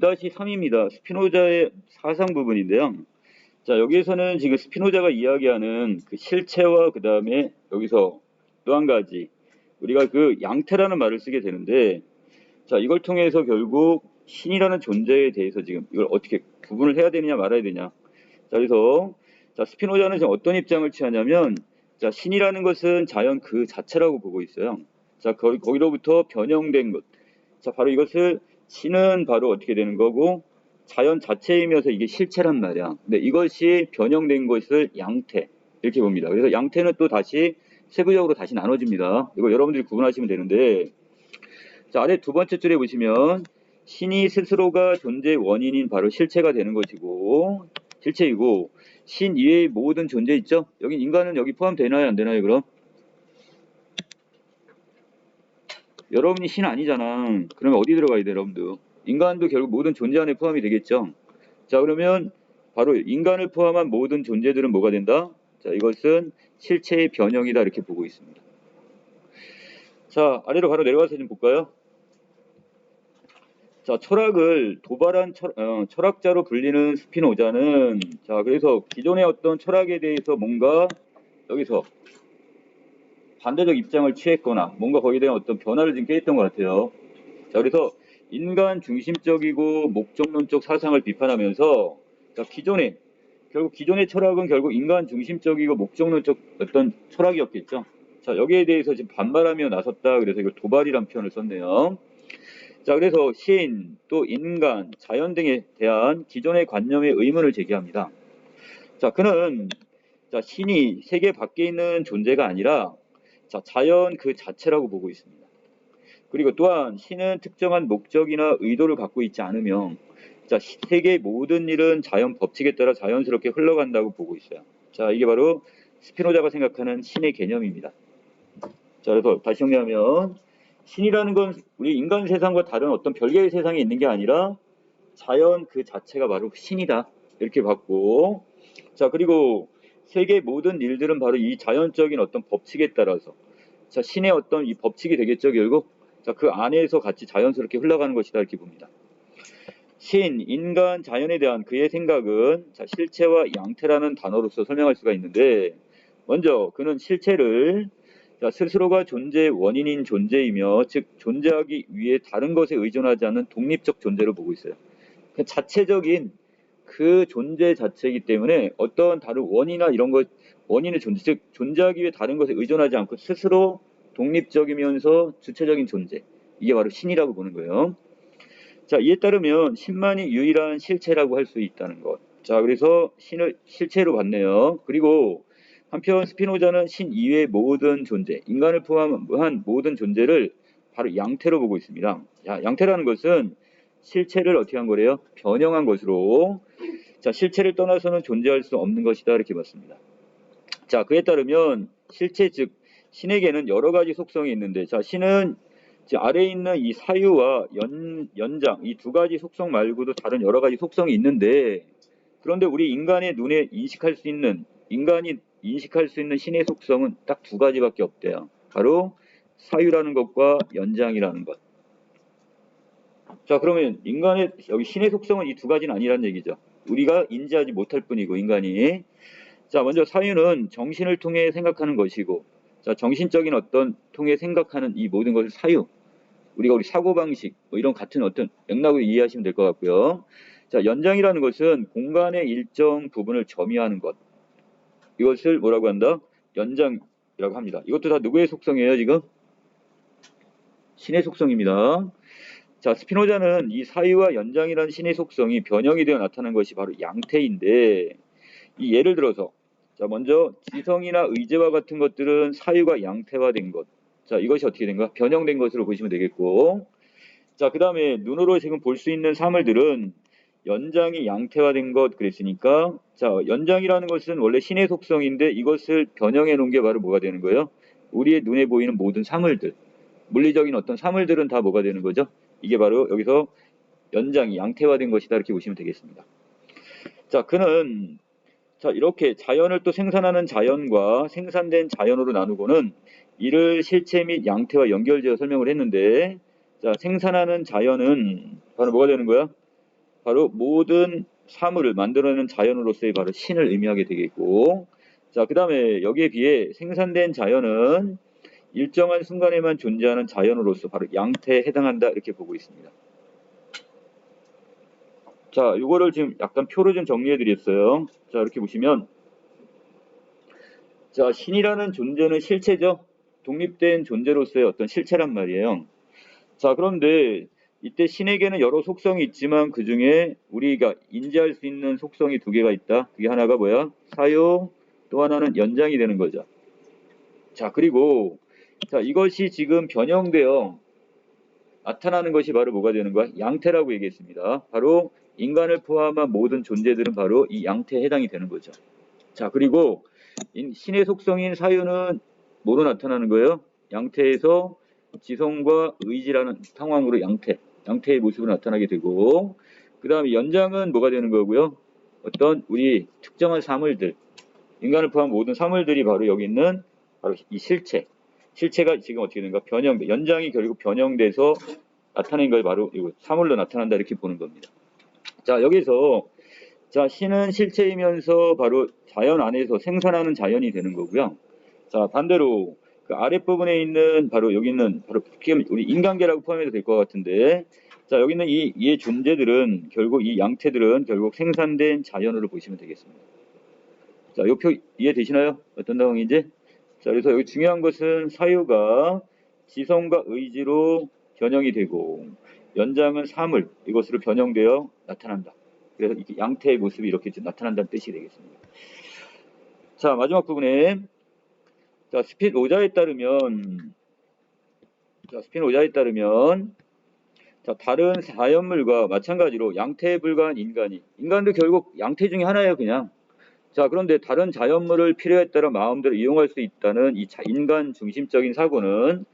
9-3입니다. 스피노자의 사상 부분인데요. 자, 여기에서는 지금 스피노자가 이야기하는 그 실체와 그 다음에 여기서 또 한 가지 우리가 그 양태라는 말을 쓰게 되는데, 자, 이걸 통해서 결국 신이라는 존재에 대해서 지금 이걸 어떻게 구분을 해야 되느냐 말아야 되냐. 자, 그래서 자, 스피노자는 지금 어떤 입장을 취하냐면, 자, 신이라는 것은 자연 그 자체라고 보고 있어요. 자, 거기로부터 변형된 것. 자, 바로 이것을 신은 바로 어떻게 되는 거고, 자연 자체이면서 이게 실체란 말이야. 근데 이것이 변형된 것을 양태 이렇게 봅니다. 그래서 양태는 또 다시 세부적으로 다시 나눠집니다. 이거 여러분들이 구분하시면 되는데, 자, 아래 두 번째 줄에 보시면 신이 스스로가 존재의 원인인 바로 실체가 되는 것이고, 실체이고, 신 이외의 모든 존재 있죠? 여기 인간은 여기 포함되나요, 안 되나요, 그럼? 여러분이 신 아니잖아. 그러면 어디 들어가야 돼, 여러분들? 인간도 결국 모든 존재 안에 포함이 되겠죠? 자, 그러면 바로 인간을 포함한 모든 존재들은 뭐가 된다? 자, 이것은 실체의 변형이다, 이렇게 보고 있습니다. 자, 아래로 바로 내려가서 좀 볼까요? 자, 철학을 도발한 철학자로 불리는 스피노자는, 자, 그래서 기존의 어떤 철학에 대해서 뭔가 여기서 반대적 입장을 취했거나 뭔가 거기에 대한 어떤 변화를 좀 꾀했던 것 같아요. 자, 그래서 인간 중심적이고 목적론적 사상을 비판하면서, 자, 결국 기존의 철학은 결국 인간 중심적이고 목적론적 어떤 철학이었겠죠. 자, 여기에 대해서 지금 반발하며 나섰다. 그래서 이걸 도발이란 표현을 썼네요. 자, 그래서 신, 또 인간, 자연 등에 대한 기존의 관념에 의문을 제기합니다. 자, 그는 자, 신이 세계 밖에 있는 존재가 아니라 자, 자연 그 자체라고 보고 있습니다. 그리고 또한 신은 특정한 목적이나 의도를 갖고 있지 않으며, 자, 세계의 모든 일은 자연 법칙에 따라 자연스럽게 흘러간다고 보고 있어요. 자, 이게 바로 스피노자가 생각하는 신의 개념입니다. 자, 그래서 다시 정리하면 신이라는 건 우리 인간 세상과 다른 어떤 별개의 세상에 있는 게 아니라 자연 그 자체가 바로 신이다, 이렇게 봤고, 자, 그리고 세계 모든 일들은 바로 이 자연적인 어떤 법칙에 따라서, 자, 신의 어떤 이 법칙이 되겠죠, 결국. 자, 그 안에서 같이 자연스럽게 흘러가는 것이다, 이렇게 봅니다. 신, 인간, 자연에 대한 그의 생각은 자, 실체와 양태라는 단어로서 설명할 수가 있는데, 먼저 그는 실체를 자, 스스로가 존재의 원인인 존재이며, 즉 존재하기 위해 다른 것에 의존하지 않는 독립적 존재로 보고 있어요. 그 자체적인 그 존재 자체이기 때문에 어떤 다른 원인이나 이런 것, 원인의 존재, 즉 존재하기 위해 다른 것에 의존하지 않고 스스로 독립적이면서 주체적인 존재, 이게 바로 신이라고 보는 거예요. 자, 이에 따르면 신만이 유일한 실체라고 할 수 있다는 것. 자, 그래서 신을 실체로 봤네요. 그리고 한편 스피노자는 신 이외의 모든 존재, 인간을 포함한 모든 존재를 바로 양태로 보고 있습니다. 자, 양태라는 것은 실체를 어떻게 한 거래요? 변형한 것으로, 자, 실체를 떠나서는 존재할 수 없는 것이다, 이렇게 봤습니다. 자, 그에 따르면 실체, 즉 신에게는 여러 가지 속성이 있는데, 자, 신은 아래에 있는 이 사유와 연장, 이 두 가지 속성 말고도 다른 여러 가지 속성이 있는데, 그런데 우리 인간의 눈에 인간이 인식할 수 있는 신의 속성은 딱 두 가지밖에 없대요. 바로 사유라는 것과 연장이라는 것. 자, 그러면 인간의 여기 신의 속성은 이 두 가지는 아니란 얘기죠. 우리가 인지하지 못할 뿐이고, 인간이. 자, 먼저 사유는 정신을 통해 생각하는 것이고, 자, 정신적인 어떤 통해 생각하는 이 모든 것을 사유, 우리가 우리 사고방식 뭐 이런 같은 어떤 맥락으로 이해하시면 될 것 같고요. 자, 연장이라는 것은 공간의 일정 부분을 점유하는 것, 이것을 뭐라고 한다? 연장이라고 합니다. 이것도 다 누구의 속성이에요, 지금? 신의 속성입니다. 자, 스피노자는 이 사유와 연장이라는 신의 속성이 변형이 되어 나타난 것이 바로 양태인데, 이 예를 들어서, 자, 먼저 지성이나 의제와 같은 것들은 사유가 양태화된 것, 자, 이것이 어떻게 된가? 변형된 것으로 보시면 되겠고, 자, 그 다음에 눈으로 지금 볼 수 있는 사물들은 연장이 양태화된 것 그랬으니까, 자, 연장이라는 것은 원래 신의 속성인데 이것을 변형해 놓은 게 바로 뭐가 되는 거예요? 우리의 눈에 보이는 모든 사물들, 물리적인 어떤 사물들은 다 뭐가 되는 거죠? 이게 바로 여기서 연장이 양태화된 것이다, 이렇게 보시면 되겠습니다. 자, 그는 자, 이렇게 자연을 또 생산하는 자연과 생산된 자연으로 나누고는 이를 실체 및 양태와 연결지어 설명을 했는데, 자, 생산하는 자연은 바로 뭐가 되는 거야? 바로 모든 사물을 만들어내는 자연으로서의 바로 신을 의미하게 되겠고, 자, 그 다음에 여기에 비해 생산된 자연은 일정한 순간에만 존재하는 자연으로서 바로 양태에 해당한다 이렇게 보고 있습니다. 자, 이거를 지금 약간 표로 좀 정리해 드렸어요. 자, 이렇게 보시면, 자, 신이라는 존재는 실체죠. 독립된 존재로서의 어떤 실체란 말이에요. 자, 그런데 이때 신에게는 여러 속성이 있지만 그 중에 우리가 인지할 수 있는 속성이 두 개가 있다. 그게 하나가 뭐야? 사유, 또 하나는 연장이 되는 거죠. 자, 그리고 자, 이것이 지금 변형되어 나타나는 것이 바로 뭐가 되는 거야? 양태라고 얘기했습니다. 바로 인간을 포함한 모든 존재들은 바로 이 양태에 해당이 되는 거죠. 자, 그리고 신의 속성인 사유는 뭐로 나타나는 거예요? 양태에서 지성과 의지라는 상황으로 양태의 모습으로 나타나게 되고, 그 다음에 연장은 뭐가 되는 거고요? 어떤 우리 특정한 사물들, 인간을 포함한 모든 사물들이 바로 여기 있는 바로 이 실체가 지금 어떻게 되는가? 연장이 결국 변형돼서 나타낸 걸 바로 이거 사물로 나타난다 이렇게 보는 겁니다. 자, 여기서 자, 신은 실체이면서 바로 자연 안에서 생산하는 자연이 되는 거고요. 자, 반대로 그 아랫부분에 있는 바로 여기 있는 바로 우리 인간계라고 포함해도 될 것 같은데, 자, 여기 있는 이 존재들은 결국 이 양태들은 결국 생산된 자연으로 보시면 되겠습니다. 자, 이 표 이해되시나요? 어떤 상황인지? 자, 그래서 여기 중요한 것은 사유가 지성과 의지로 변형이 되고 연장은 사물 이것으로 변형되어 나타난다. 그래서 이렇게 양태의 모습이 이렇게 나타난다는 뜻이 되겠습니다. 자, 마지막 부분에 자, 스피노자에 따르면 자, 다른 자연물과 마찬가지로 양태에 불과한 인간도 결국 양태 중에 하나예요, 그냥. 자, 그런데 다른 자연물을 필요에 따라 마음대로 이용할 수 있다는 이 인간 중심적인 사고는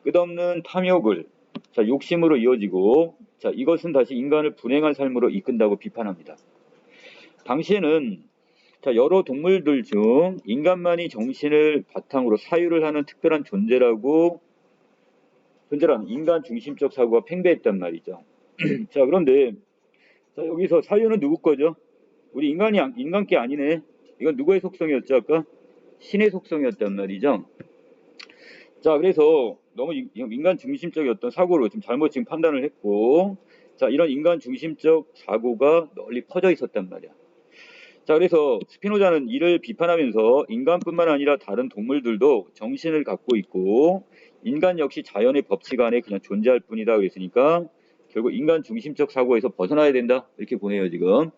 끝없는 탐욕을 자, 욕심으로 이어지고 자, 이것은 다시 인간을 불행한 삶으로 이끈다고 비판합니다. 당시에는 자, 여러 동물들 중 인간만이 정신을 바탕으로 사유를 하는 특별한 존재라는 인간 중심적 사고가 팽배했단 말이죠. 자, 그런데 자, 여기서 사유는 누구 거죠? 우리 인간께 아니네. 이건 누구의 속성이었죠, 아까? 신의 속성이었단 말이죠. 자, 그래서 너무 인간 중심적이었던 사고로 잘못 판단을 했고, 자, 이런 인간 중심적 사고가 널리 퍼져 있었단 말이야. 자, 그래서 스피노자는 이를 비판하면서 인간뿐만 아니라 다른 동물들도 정신을 갖고 있고, 인간 역시 자연의 법칙 안에 그냥 존재할 뿐이다 그랬으니까, 결국 인간 중심적 사고에서 벗어나야 된다. 이렇게 보내요, 지금.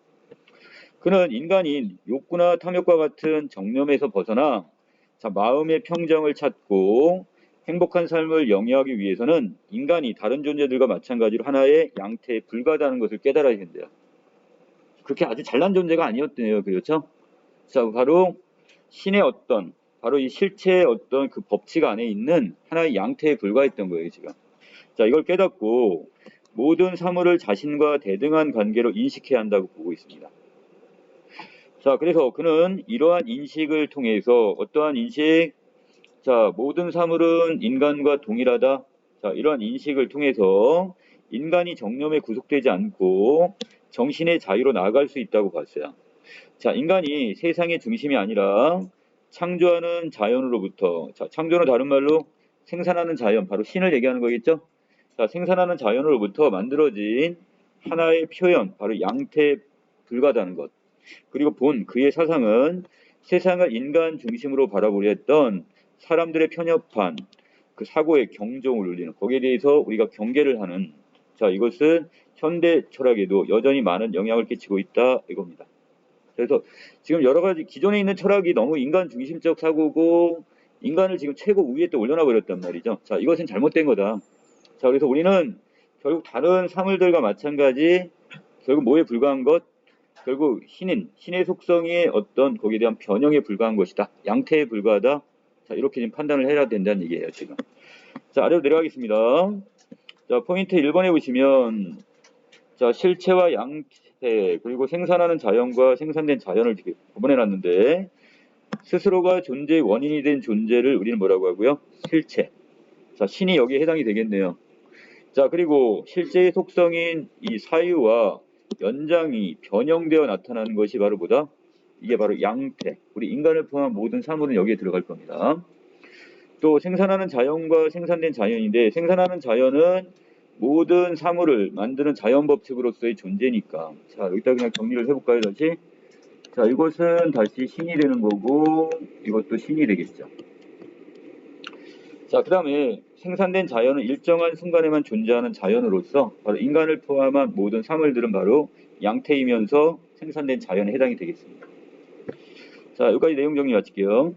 그는 인간이 욕구나 탐욕과 같은 정념에서 벗어나 자, 마음의 평정을 찾고 행복한 삶을 영위하기 위해서는 인간이 다른 존재들과 마찬가지로 하나의 양태에 불과하다는 것을 깨달아야 된대요. 그렇게 아주 잘난 존재가 아니었대요. 그렇죠? 자, 바로 신의 바로 이 실체의 어떤 그 법칙 안에 있는 하나의 양태에 불과했던 거예요, 지금. 자, 이걸 깨닫고 모든 사물을 자신과 대등한 관계로 인식해야 한다고 보고 있습니다. 자, 그래서 그는 이러한 인식을 통해서 어떠한 인식? 자, 모든 사물은 인간과 동일하다. 자, 이러한 인식을 통해서 인간이 정념에 구속되지 않고 정신의 자유로 나아갈 수 있다고 봤어요. 자, 인간이 세상의 중심이 아니라 창조하는 자연으로부터, 자, 창조는 다른 말로 생산하는 자연, 바로 신을 얘기하는 거겠죠? 자, 생산하는 자연으로부터 만들어진 하나의 표현, 바로 양태에 불과하다는 것. 그리고 그의 사상은 세상을 인간 중심으로 바라보려 했던 사람들의 편협한 그 사고의 경종을 울리는 거기에 대해서 우리가 경계를 하는 자, 이것은 현대 철학에도 여전히 많은 영향을 끼치고 있다 이겁니다. 그래서 지금 여러 가지 기존에 있는 철학이 너무 인간 중심적 사고고 인간을 지금 최고 우위에 또 올려놔 버렸단 말이죠. 자, 이것은 잘못된 거다. 자, 그래서 우리는 결국 다른 사물들과 마찬가지 결국 뭐에 불과한 것? 결국 신의 속성의 어떤 거기에 대한 변형에 불과한 것이다. 양태에 불과하다. 자, 이렇게 지금 판단을 해야 된다는 얘기예요, 지금. 자, 아래로 내려가겠습니다. 자, 포인트 1번에 보시면 자, 실체와 양태 그리고 생산하는 자연과 생산된 자연을 이렇게 구분해 놨는데 스스로가 존재의 원인이 된 존재를 우리는 뭐라고 하고요? 실체. 자, 신이 여기에 해당이 되겠네요. 자, 그리고 실제의 속성인 이 사유와 연장이 변형되어 나타나는 것이 바로 뭐다? 이게 바로 양태. 우리 인간을 포함한 모든 사물은 여기에 들어갈 겁니다. 또 생산하는 자연과 생산된 자연인데 생산하는 자연은 모든 사물을 만드는 자연 법칙으로서의 존재니까. 자, 여기다 그냥 정리를 해볼까요, 다시? 자, 이것은 다시 신이 되는 거고 이것도 신이 되겠죠. 자, 그 다음에 생산된 자연은 일정한 순간에만 존재하는 자연으로서 바로 인간을 포함한 모든 사물들은 바로 양태이면서 생산된 자연에 해당이 되겠습니다. 자, 여기까지 내용 정리 마칠게요.